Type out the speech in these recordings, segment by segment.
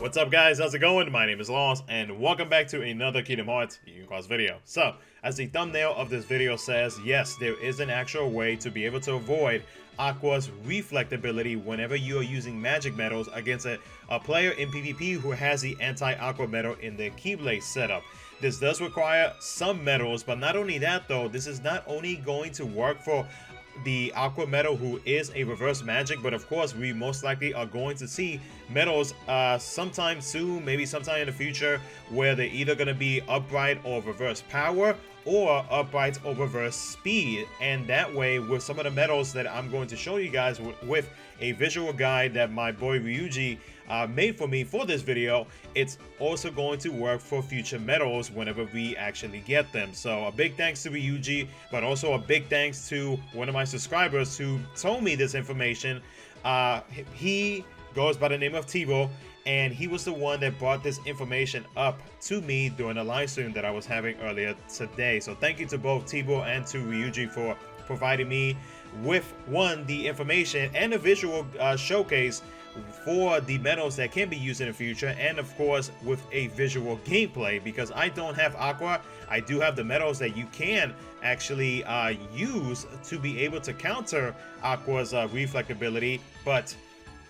What's up guys, how's it going? My name is Lost and welcome back to another Kingdom Hearts KHUx video. So, as the thumbnail of this video says, yes, there is an actual way to be able to avoid Aqua's Reflect Ability whenever you are using magic medals against a player in PvP who has the anti-Aqua medal in their Keyblade setup. This does require some medals, but not only that though, this is not only going to work for the Aqua medal who is a reverse magic, but of course we most likely are going to see medals sometime soon, maybe sometime in the future, where they're either going to be upright or reverse power, or upright or reverse speed. And that way, with some of the medals that I'm going to show you guys with a visual guide that my boy Ryuji made for me for this video, it's also going to work for future medals whenever we actually get them. So a big thanks to Ryuji, but also a big thanks to one of my subscribers who told me this information. He goes by the name of Tivvo, and he was the one that brought this information up to me during a live stream that I was having earlier today. So thank you to both Tivvo and to Ryuji for providing me with the information and a visual showcase for the medals that can be used in the future, and of course with a visual gameplay, because I don't have Aqua. I do have the medals that you can actually use to be able to counter Aqua's Reflect Ability, but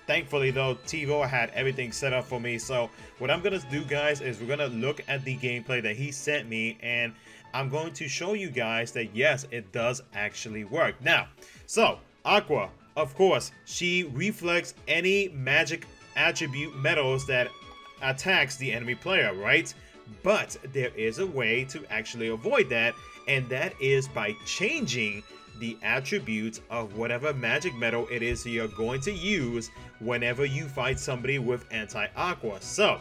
thankfully though, Tivvo had everything set up for me. So what I'm gonna do guys is we're gonna look at the gameplay that he sent me, and I'm going to show you guys that yes, it does actually work. Now, so Aqua, of course, she reflects any magic attribute medals that attacks the enemy player, right? But there is a way to actually avoid that, and that is by changing the attributes of whatever magic medal it is you're going to use whenever you fight somebody with anti-Aqua. So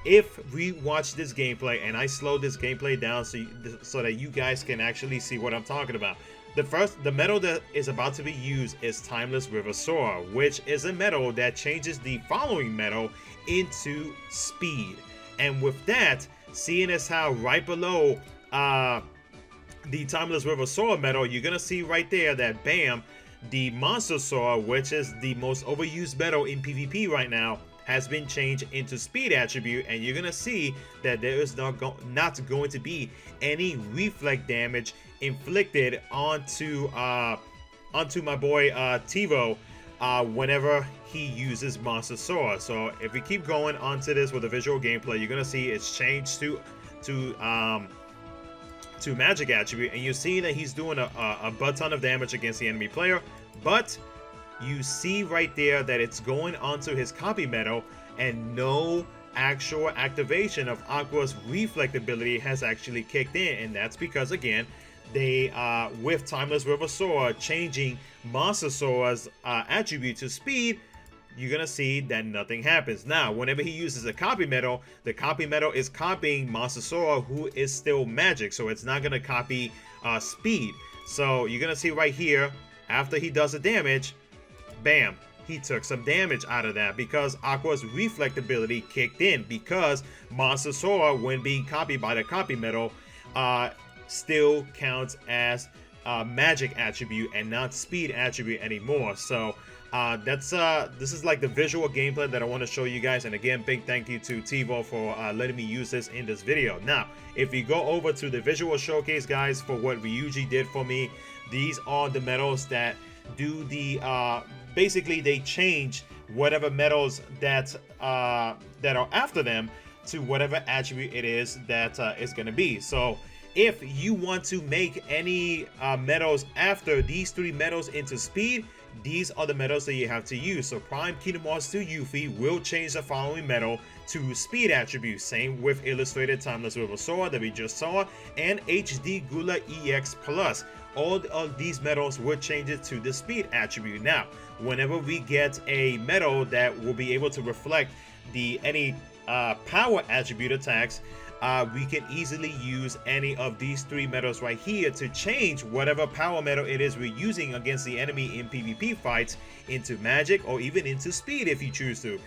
if we watch this gameplay, and I slow this gameplay down so that you guys can actually see what I'm talking about. The medal that is about to be used is Timeless River Soar, which is a medal that changes the following medal into speed. And with that, seeing as how right below the Timeless River Soar medal, you're gonna see right there that bam, the Monster Soar, which is the most overused medal in PvP right now, has been changed into speed attribute, and you're gonna see that there is not going to be any reflect damage inflicted onto my boy Tivvo whenever he uses Monster Soar. So if we keep going onto this with the visual gameplay, you're gonna see it's changed to magic attribute, and you see that he's doing a butt ton of damage against the enemy player, but you see right there that it's going onto his copy medal, and no actual activation of Aqua's Reflect Ability has actually kicked in. And that's because, again, they with Timeless River Soar changing Monster Soar's attribute to speed, you're gonna see that nothing happens. Now, whenever he uses a copy medal, the copy medal is copying Monster Soar, who is still magic, so it's not gonna copy speed. So you're gonna see right here, after he does the damage, bam, he took some damage out of that because Aqua's Reflect Ability kicked in, because Monster Soar, when being copied by the copy medal, still counts as magic attribute and not speed attribute anymore. So this is like the visual gameplay that I want to show you guys. And again, big thank you to Tivvo for letting me use this in this video. Now, if you go over to the visual showcase guys for what Ryuji did for me, these are the medals that do the basically they change whatever medals that are after them to whatever attribute it is that is going to be. So if you want to make any medals after these three medals into speed, these are the medals that you have to use. So Prime Kingdom Hearts 2 Yuffie will change the following medal to speed attribute. Same with Illustrated Timeless River Soar that we just saw, and HD Gula EX Plus. All of these medals will change it to the speed attribute. Now, whenever we get a medal that will be able to reflect any power attribute attacks, we can easily use any of these three medals right here to change whatever power medal it is we're using against the enemy in PvP fights into magic, or even into speed if you choose to.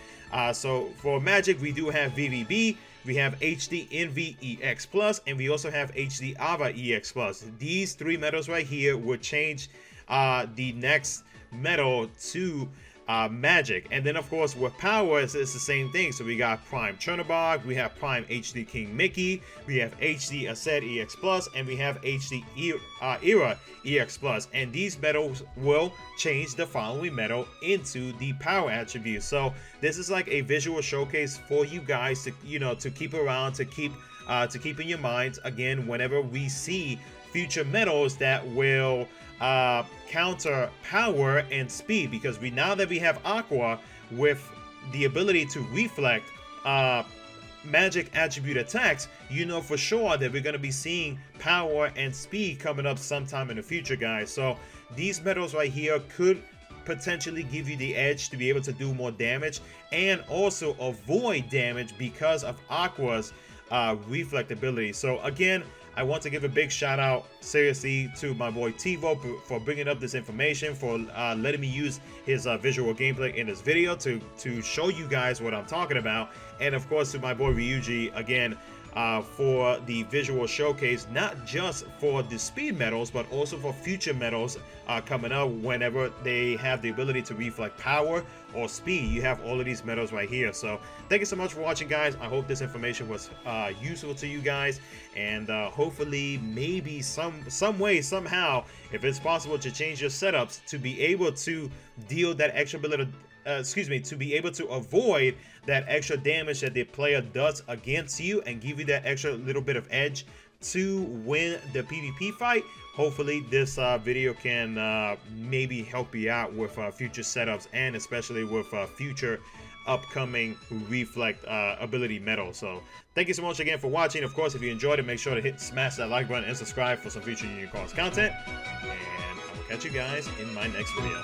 So for magic, we do have VVB, we have HD Envy EX Plus, and we also have HD Ava EX Plus. These three medals right here would change the next medal to magic. And then of course with power it's the same thing. So we got Prime Chernobog, we have Prime HD King Mickey, we have HD Aced EX Plus, and we have HD Era EX Plus. And these medals will change the following medal into the power attribute. So this is like a visual showcase for you guys to, you know, to keep around, to keep in your minds again whenever we see future medals that will counter power and speed, because now that we have Aqua with the ability to reflect magic attribute attacks, you know for sure that we're going to be seeing power and speed coming up sometime in the future, guys. So these medals right here could potentially give you the edge to be able to do more damage and also avoid damage because of Aqua's reflect ability. So again, I want to give a big shout out seriously to my boy Tivvo for bringing up this information, for letting me use his visual gameplay in this video to show you guys what I'm talking about, and of course to my boy Ryuji again for the visual showcase, not just for the speed medals but also for future medals coming up whenever they have the ability to reflect power or speed. You have all of these medals right here. So thank you so much for watching, guys. I hope this information was useful to you guys, and hopefully maybe some way, somehow, if it's possible to change your setups to be able to deal that extra ability, to be able to avoid that extra damage that the player does against you and give you that extra little bit of edge to win the PvP fight. Hopefully this video can maybe help you out with future setups, and especially with future upcoming reflect ability medals. So thank you so much again for watching. Of course, if you enjoyed it, make sure to smash that like button and subscribe for some future Unicorns content, and I will catch you guys in my next video.